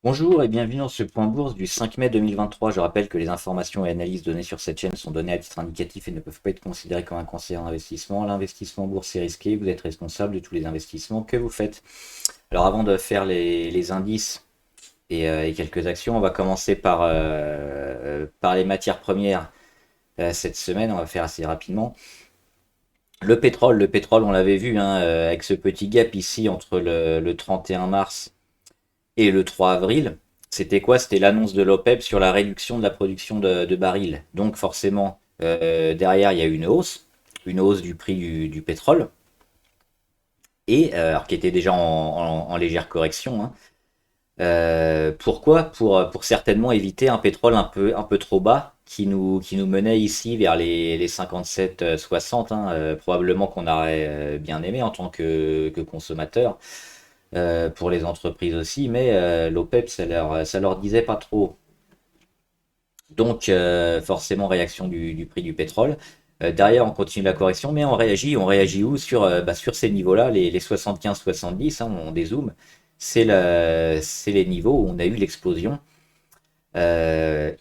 Bonjour et bienvenue dans ce point bourse du 5 mai 2023. Je rappelle que les informations et analyses données sur cette chaîne sont données à titre indicatif et ne peuvent pas être considérées comme un conseil en investissement. L'investissement en bourse est risqué, vous êtes responsable de tous les investissements que vous faites. Alors avant de faire les indices et quelques actions, on va commencer par les matières premières cette semaine, on va faire assez rapidement. Le pétrole, on l'avait vu hein, avec ce petit gap ici entre le 31 mars et le 3 avril, c'était quoi? C'était l'annonce de l'OPEP sur la réduction de la production de barils. Donc forcément, derrière, il y a une hausse du prix du pétrole, alors qui était déjà en légère correction. Hein. Pourquoi? Pour certainement éviter un pétrole un peu trop bas qui nous menait ici vers les 57-60, hein, probablement qu'on aurait bien aimé en tant que consommateur pour les entreprises aussi, mais l'OPEP, ça leur disait pas trop. Donc, forcément, réaction du prix du pétrole. Derrière, on continue la correction, mais on réagit où? Sur ces niveaux-là, les 75-70, hein, on dézoome, c'est les niveaux où on a eu l'explosion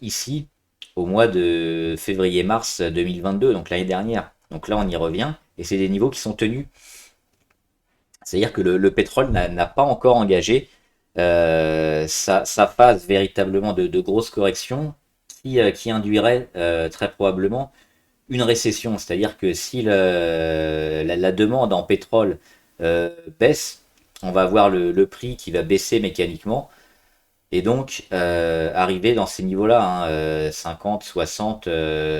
ici au mois de février-mars 2022, donc l'année dernière. Donc là, on y revient, et c'est des niveaux qui sont tenus. C'est-à-dire que le pétrole n'a pas encore engagé sa phase véritablement de grosse correction qui induirait très probablement une récession. C'est-à-dire que si la demande en pétrole baisse, on va avoir le prix qui va baisser mécaniquement et donc arriver dans ces niveaux-là, hein, 50, 60,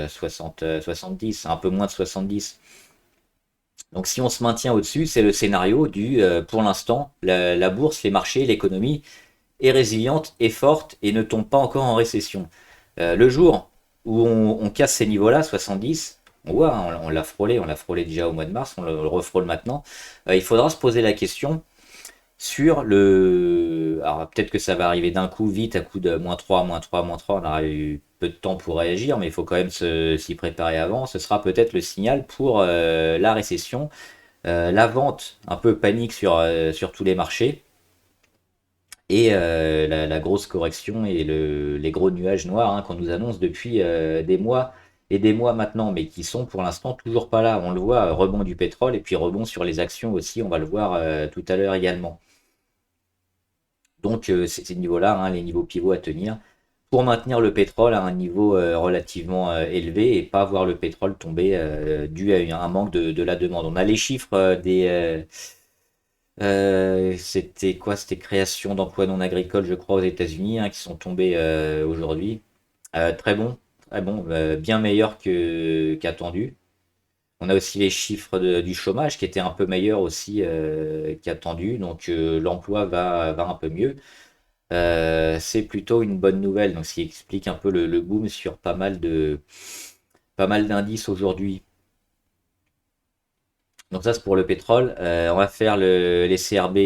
60, 70, un peu moins de 70. Donc si on se maintient au-dessus, c'est le scénario pour l'instant, la bourse, les marchés, l'économie est résiliente, est forte et ne tombe pas encore en récession. Le jour où on casse ces niveaux-là, 70, on voit, hein, on l'a frôlé déjà au mois de mars, on le refrôle maintenant, il faudra se poser la question sur le... Alors peut-être que ça va arriver d'un coup vite, à coup de -3, -3, -3, on aura eu peu de temps pour réagir, mais il faut quand même s'y préparer avant. Ce sera peut-être le signal pour la récession, la vente un peu panique sur tous les marchés, et la grosse correction et les gros nuages noirs hein, qu'on nous annonce depuis des mois et des mois maintenant, mais qui sont pour l'instant toujours pas là. On le voit, rebond du pétrole et puis rebond sur les actions aussi, on va le voir tout à l'heure également. Donc c'est ces niveaux-là, hein, les niveaux pivots à tenir pour maintenir le pétrole à un niveau relativement élevé et pas voir le pétrole tomber dû à un manque de la demande. On a les chiffres c'était quoi? C'était création d'emplois non agricoles, je crois, aux États-Unis, hein, qui sont tombés aujourd'hui. Très bon, bien meilleur qu'attendu. On a aussi les chiffres du chômage qui étaient un peu meilleurs aussi qu'attendu, donc l'emploi va un peu mieux. C'est plutôt une bonne nouvelle, donc ce qui explique un peu le boom sur pas mal d'indices aujourd'hui. Donc ça c'est pour le pétrole. On va faire les CRB.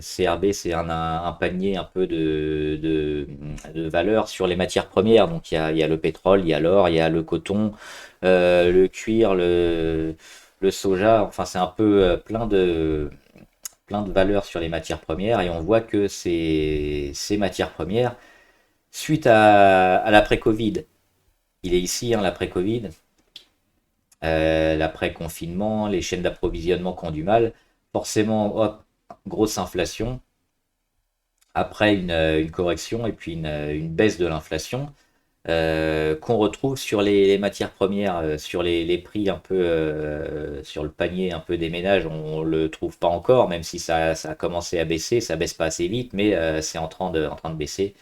CRB c'est un panier un peu de valeur sur les matières premières. Donc il y a le pétrole, il y a l'or, il y a le coton, le cuir, le soja. Enfin c'est un peu plein de valeurs sur les matières premières. Et on voit que ces matières premières, suite à l'après-Covid, il est ici hein, l'après-Covid, l'après-confinement, les chaînes d'approvisionnement qui ont du mal. Forcément, hop, grosse inflation. Après une correction et puis une baisse de l'inflation qu'on retrouve sur les matières premières, sur les prix un peu, sur le panier un peu des ménages, on le trouve pas encore, même si ça a commencé à baisser, ça baisse pas assez vite, mais c'est en train de baisser.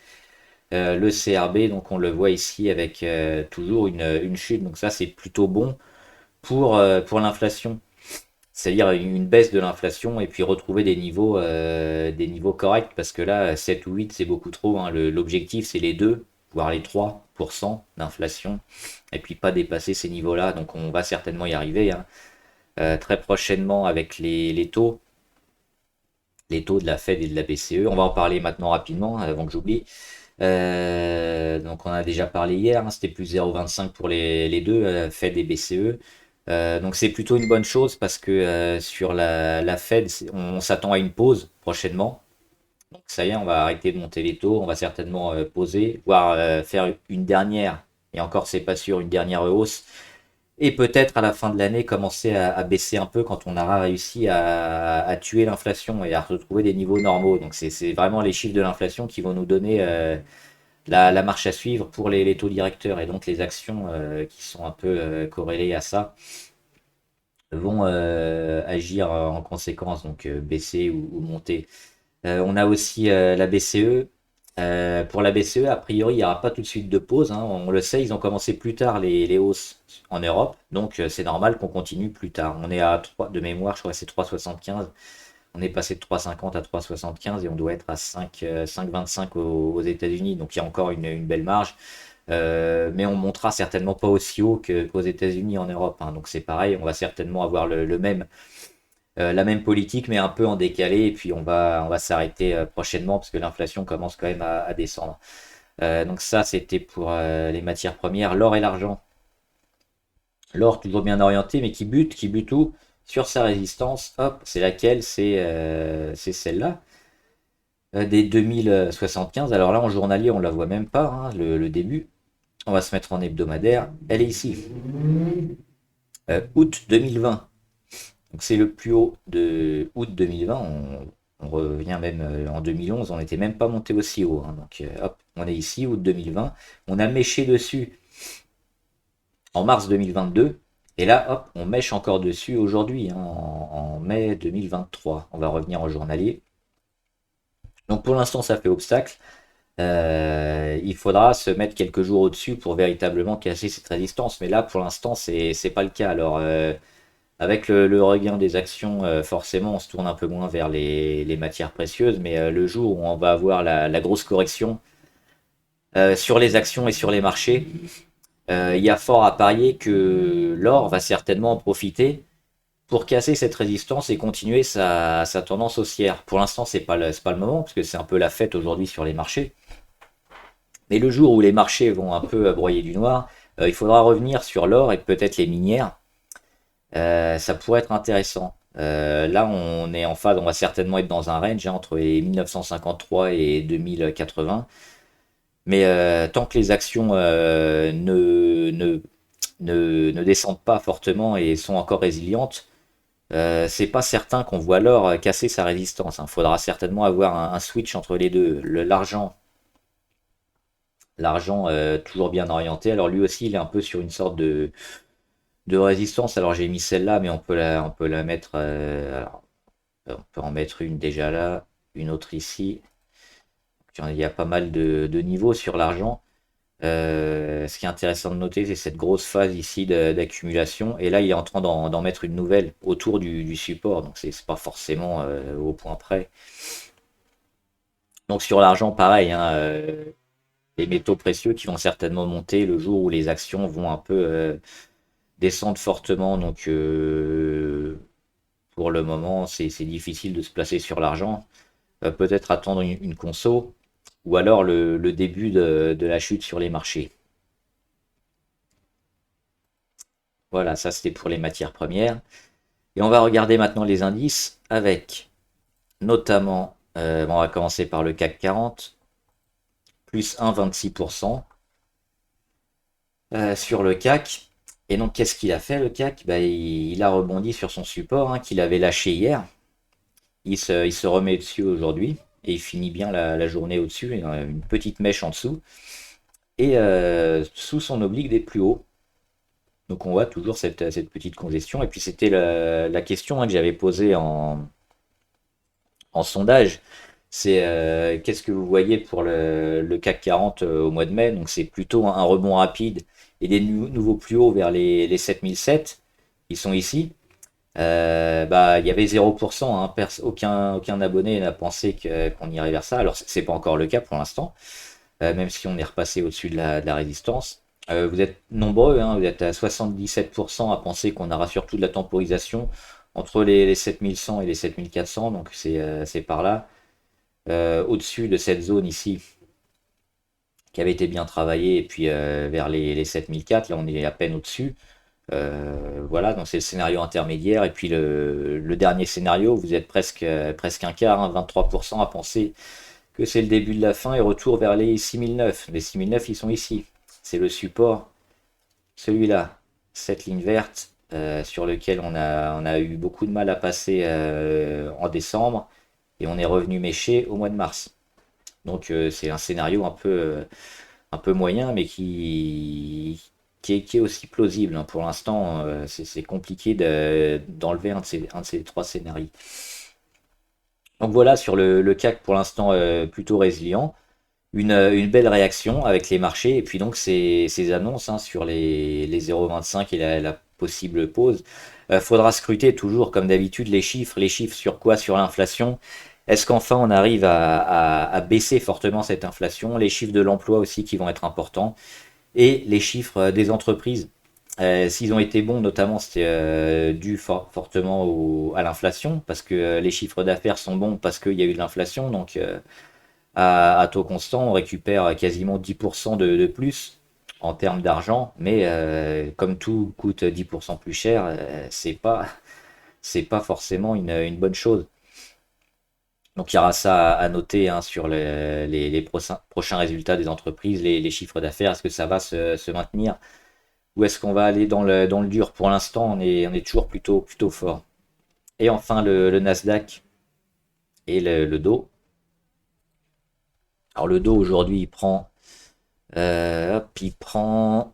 Le CRB, donc on le voit ici avec toujours une chute, donc ça c'est plutôt bon pour l'inflation. C'est-à-dire une baisse de l'inflation et puis retrouver des niveaux corrects parce que là, 7 ou 8 c'est beaucoup trop. Hein. L'objectif, c'est les 2 voire les 3% d'inflation et puis pas dépasser ces niveaux-là. Donc on va certainement y arriver hein. Très prochainement avec les taux de la Fed et de la BCE. On va en parler maintenant rapidement avant que j'oublie. Donc on a déjà parlé hier, hein, c'était plus 0,25 pour les deux, Fed et BCE. Donc c'est plutôt une bonne chose parce que sur la Fed, on s'attend à une pause prochainement. Donc ça y est, on va arrêter de monter les taux, on va certainement poser, voire faire une dernière, et encore c'est pas sûr, une dernière hausse, et peut-être à la fin de l'année commencer à baisser un peu quand on aura réussi à tuer l'inflation et à retrouver des niveaux normaux. Donc c'est vraiment les chiffres de l'inflation qui vont nous donner la marche à suivre pour les taux directeurs, et donc les actions qui sont un peu corrélées à ça vont agir en conséquence, donc baisser ou monter. On a aussi la BCE. Pour la BCE, a priori, il n'y aura pas tout de suite de pause, hein. On le sait, ils ont commencé plus tard les hausses en Europe, donc c'est normal qu'on continue plus tard. On est à 3 de mémoire, je crois que c'est 3,75. On est passé de 3,50 à 3,75 et on doit être à 5,25 aux États-Unis, donc il y a encore une belle marge. Mais on montera certainement pas aussi haut qu'aux États-Unis en Europe, hein. Donc c'est pareil, on va certainement avoir le même la même politique, mais un peu en décalé, et puis on va s'arrêter prochainement parce que l'inflation commence quand même à descendre. Donc ça, c'était pour les matières premières, l'or et l'argent. L'or toujours bien orienté, mais qui bute où? Sur sa résistance. Hop, c'est laquelle? C'est celle-là, des 2075. Alors là, en journalier, on la voit même pas, hein, le début. On va se mettre en hebdomadaire. Elle est ici. Août 2020. Donc c'est le plus haut de août 2020. On revient même en 2011, on n'était même pas monté aussi haut, hein. Donc hop, on est ici, août 2020. On a méché dessus en mars 2022. Et là, hop, on mèche encore dessus aujourd'hui, hein, en mai 2023. On va revenir en journalier. Donc pour l'instant, ça fait obstacle. Il faudra se mettre quelques jours au-dessus pour véritablement casser cette résistance. Mais là, pour l'instant, c'est pas le cas. Alors, avec le regain des actions, forcément, on se tourne un peu moins vers les matières précieuses, mais le jour où on va avoir la grosse correction sur les actions et sur les marchés, il y a fort à parier que l'or va certainement en profiter pour casser cette résistance et continuer sa tendance haussière. Pour l'instant, c'est pas le moment, parce que c'est un peu la fête aujourd'hui sur les marchés. Mais le jour où les marchés vont un peu broyer du noir, il faudra revenir sur l'or et peut-être les minières. Ça pourrait être intéressant. Là, on est en phase, on va certainement être dans un range, hein, entre les 1953 et 2080. Mais tant que les actions ne descendent pas fortement et sont encore résilientes, c'est pas certain qu'on voit l'or casser sa résistance, hein. Faudra certainement avoir un switch entre les deux. L'argent toujours bien orienté. Alors lui aussi, il est un peu sur une sorte de résistance. Alors j'ai mis celle-là, mais on peut la mettre. Alors, on peut en mettre une déjà là, une autre ici. Il y a pas mal de niveaux sur l'argent. Ce qui est intéressant de noter, c'est cette grosse phase ici d'accumulation. Et là, il est en train d'en mettre une nouvelle autour du support. Donc c'est pas forcément au point près. Donc sur l'argent, pareil, hein, les métaux précieux qui vont certainement monter le jour où les actions vont un peu descendre fortement. Donc pour le moment, c'est difficile de se placer sur l'argent. Peut-être attendre une conso, ou alors le début de la chute sur les marchés. Voilà, ça c'était pour les matières premières. Et on va regarder maintenant les indices avec notamment, bon, on va commencer par le CAC 40, plus 1,26% sur le CAC. Et donc qu'est-ce qu'il a fait le CAC? Bah, il a rebondi sur son support, hein, qu'il avait lâché hier. Il se remet dessus aujourd'hui et il finit bien la journée au-dessus, une petite mèche en dessous, et sous son oblique des plus hauts. Donc on voit toujours cette petite congestion. Et puis c'était la question, hein, que j'avais posée en sondage. C'est qu'est-ce que vous voyez pour le CAC 40 au mois de mai? Donc c'est plutôt un rebond rapide et des nouveaux plus hauts vers les 7007. Ils sont ici. Bah, il y avait 0%, hein, aucun abonné n'a pensé qu'on irait vers ça. Alors, c'est pas encore le cas pour l'instant, même si on est repassé au-dessus de la résistance. Vous êtes nombreux, hein, vous êtes à 77% à penser qu'on aura surtout de la temporisation entre les 7100 et les 7400, donc c'est par là. Au-dessus de cette zone ici, qui avait été bien travaillée, et puis vers les 7004, là on est à peine au-dessus. Voilà, donc c'est le scénario intermédiaire. Et puis le dernier scénario, vous êtes presque un quart, hein, 23% à penser que c'est le début de la fin et retour vers les 6009. Les 6009, ils sont ici. C'est le support, celui-là, cette ligne verte sur lequel on a eu beaucoup de mal à passer en décembre et on est revenu méché au mois de mars. Donc c'est un scénario un peu moyen, mais qui est aussi plausible, hein. Pour l'instant, c'est compliqué d'enlever un de ces trois scénarios. Donc voilà, sur le CAC, pour l'instant, plutôt résilient. Une belle réaction avec les marchés, et puis donc ces annonces, hein, sur les 0,25 et la possible pause. Faudra scruter toujours, comme d'habitude, les chiffres sur quoi? Sur l'inflation. Est-ce qu'enfin on arrive à baisser fortement cette inflation? Les chiffres de l'emploi aussi qui vont être importants et les chiffres des entreprises. S'ils ont été bons, notamment, c'était dû fortement à l'inflation, parce que les chiffres d'affaires sont bons parce qu'il y a eu de l'inflation. Donc à taux constant, on récupère quasiment 10% de plus en termes d'argent, mais comme tout coûte 10% plus cher, c'est pas forcément une bonne chose. Donc il y aura ça à noter, hein, sur les prochains résultats des entreprises, les chiffres d'affaires. Est-ce que ça va se maintenir ou est-ce qu'on va aller dans le dur? Pour l'instant, on est toujours plutôt fort. Et enfin, le Nasdaq et le Dow. Alors le Dow aujourd'hui, il prend 1,1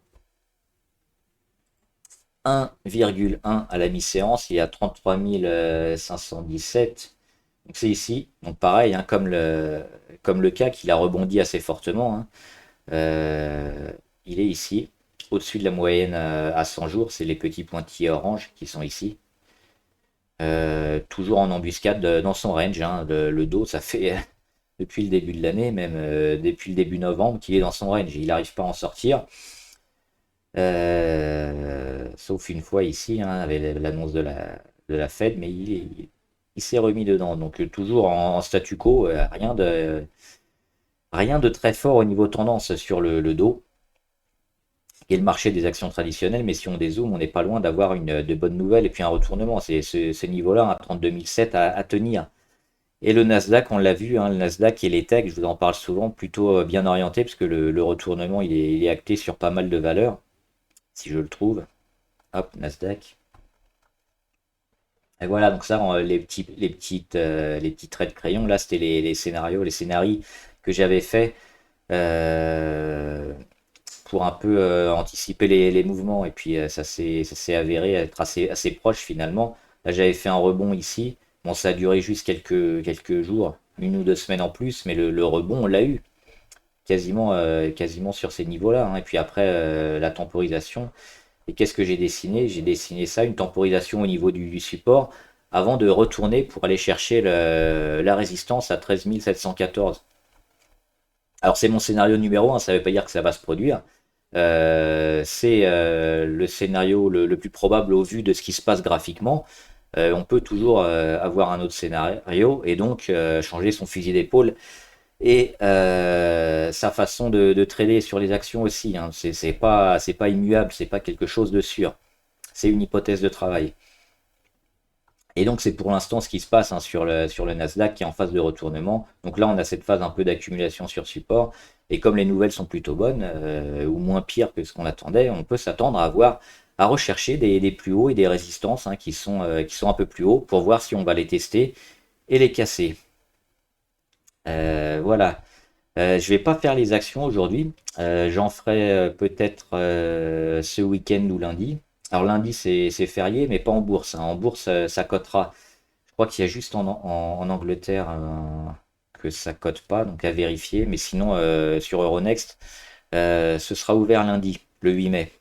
à la mi-séance. Il est à 33 517. Donc c'est ici. Donc pareil, hein, comme le CAC, il a rebondi assez fortement, hein. Euh, il est ici, au-dessus de la moyenne à 100 jours. C'est les petits pointillés orange qui sont ici. Toujours en embuscade dans son range, hein. Le dos, ça fait depuis le début de l'année, même depuis le début novembre, qu'il est dans son range. Il n'arrive pas à en sortir. Sauf une fois ici, hein, avec l'annonce de la Fed, mais il s'est remis dedans. Donc toujours en statu quo, rien de très fort au niveau tendance sur le dos et le marché des actions traditionnelles. Mais si on dézoome, on n'est pas loin d'avoir de bonnes nouvelles et puis un retournement. C'est ces niveaux-là, à 32 007 à tenir. Et le Nasdaq, on l'a vu, hein, le Nasdaq et les techs, je vous en parle souvent, plutôt bien orienté, parce que le retournement, il est acté sur pas mal de valeurs, si je le trouve. Hop, Nasdaq. Et voilà, donc ça, les petits traits de crayon, là, c'était les scénarios, les scénarii que j'avais fait euh, pour un peu anticiper les mouvements. Et puis ça s'est avéré être assez proche finalement. Là, j'avais fait un rebond ici. Bon, ça a duré juste quelques jours, 1 ou 2 semaines en plus, mais le rebond, on l'a eu quasiment sur ces niveaux-là, hein. Et puis après, la temporisation. Et qu'est-ce que j'ai dessiné? J'ai dessiné ça, une temporisation au niveau du support, avant de retourner pour aller chercher la résistance à 13 714. Alors c'est mon scénario numéro 1, ça ne veut pas dire que ça va se produire. C'est le scénario le plus probable au vu de ce qui se passe graphiquement. On peut toujours avoir un autre scénario et donc changer son fusil d'épaule et sa façon de trader sur les actions aussi, hein. C'est pas immuable, c'est pas quelque chose de sûr. C'est une hypothèse de travail. Et donc c'est pour l'instant ce qui se passe, hein, sur le Nasdaq qui est en phase de retournement. Donc là on a cette phase un peu d'accumulation sur support. Et comme les nouvelles sont plutôt bonnes, ou moins pires que ce qu'on attendait, on peut s'attendre à rechercher des plus hauts et des résistances, hein, qui sont un peu plus hauts pour voir si on va les tester et les casser. Voilà. Je vais pas faire les actions aujourd'hui. J'en ferai peut-être ce week-end ou lundi. Alors lundi c'est férié, mais pas en bourse, hein. En bourse, ça cotera. Je crois qu'il y a juste en Angleterre que ça cote pas, donc à vérifier. Mais sinon, sur Euronext, ce sera ouvert lundi, le 8 mai.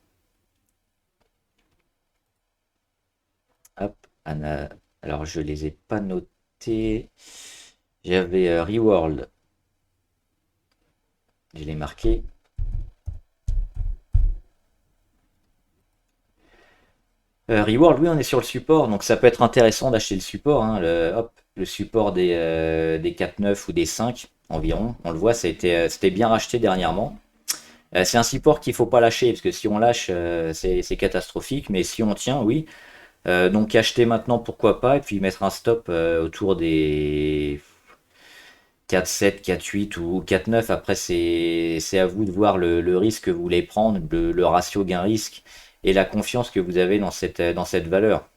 Hop, alors je les ai pas notés. J'avais Reworld, je l'ai marqué. Reward, oui, on est sur le support, donc ça peut être intéressant d'acheter le support, hein, le support des 4,9 ou des 5 environ. On le voit, c'était bien racheté dernièrement. C'est un support qu'il faut pas lâcher, parce que si on lâche, c'est catastrophique, mais si on tient, oui. Donc acheter maintenant, pourquoi pas, et puis mettre un stop autour des 4,7, 4,8 ou 4,9. Après, c'est à vous de voir le risque que vous voulez prendre, le ratio gain-risque et la confiance que vous avez dans cette valeur.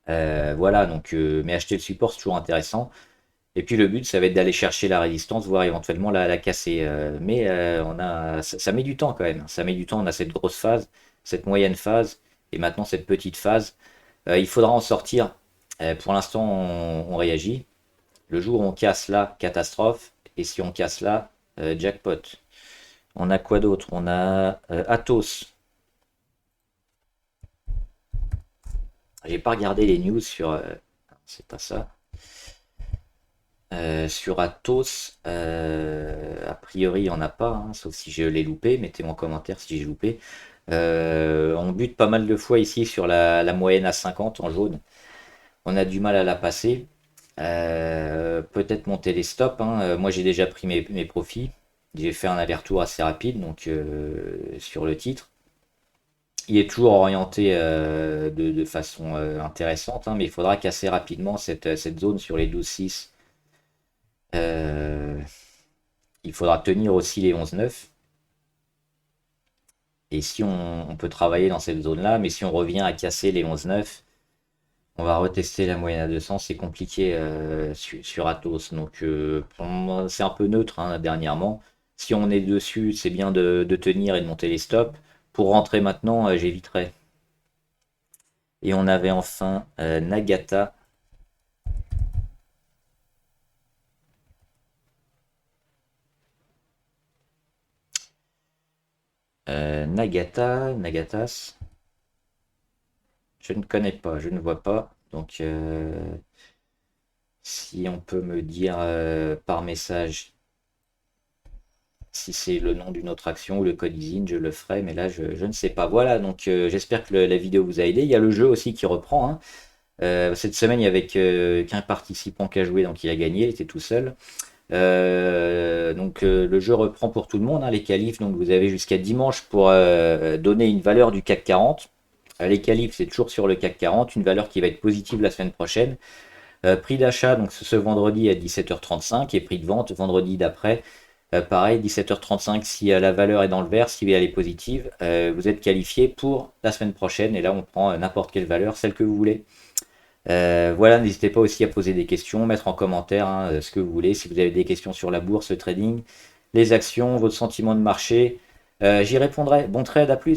Voilà, donc, mais acheter le support, c'est toujours intéressant. Et puis le but, ça va être d'aller chercher la résistance, voire éventuellement la casser. Mais ça met du temps quand même. Ça met du temps. On a cette grosse phase, cette moyenne phase, et maintenant cette petite phase. Il faudra en sortir. Pour l'instant, on réagit. Le jour où on casse là, catastrophe. Et si on casse là, jackpot. On a quoi d'autre? On a Atos. J'ai pas regardé les news sur. C'est pas ça. Sur Atos, a priori, il n'y en a pas, hein, sauf si je l'ai loupé. Mettez-moi en commentaire si j'ai loupé. On bute pas mal de fois ici sur la moyenne à 50 en jaune. On a du mal à la passer. Peut-être monter les stops, hein. Moi, j'ai déjà pris mes profits. J'ai fait un aller-retour assez rapide donc sur le titre. Il est toujours orienté de façon intéressante, hein, mais il faudra casser rapidement cette zone sur les 12,6. Euh, il faudra tenir aussi les 11,9. Et si on peut travailler dans cette zone-là, mais si on revient à casser les 11,9, on va retester la moyenne à 200. C'est compliqué sur Atos. Donc c'est un peu neutre hein, dernièrement. Si on est dessus, c'est bien de tenir et de monter les stops. Pour rentrer maintenant, j'éviterai. Et on avait enfin Nagata. Nagatas. Je ne connais pas, je ne vois pas. Donc, si on peut me dire par message si c'est le nom d'une autre action ou le code ISIN, je le ferai, mais là, je ne sais pas. Voilà, donc j'espère que la vidéo vous a aidé. Il y a le jeu aussi qui reprend, hein. Cette semaine, il n'y avait qu'un participant qui a joué, donc il a gagné, il était tout seul. Donc le jeu reprend pour tout le monde, hein, les qualifs. Donc vous avez jusqu'à dimanche pour donner une valeur du CAC 40. Les qualifs, c'est toujours sur le CAC 40, une valeur qui va être positive la semaine prochaine. Prix d'achat, donc ce vendredi à 17h35, et prix de vente vendredi d'après. Pareil, 17h35, si la valeur est dans le vert, si elle est positive, vous êtes qualifié pour la semaine prochaine. Et là, on prend n'importe quelle valeur, celle que vous voulez. Voilà, n'hésitez pas aussi à poser des questions, mettre en commentaire hein, ce que vous voulez. Si vous avez des questions sur la bourse, le trading, les actions, votre sentiment de marché, j'y répondrai. Bon trade, à plus.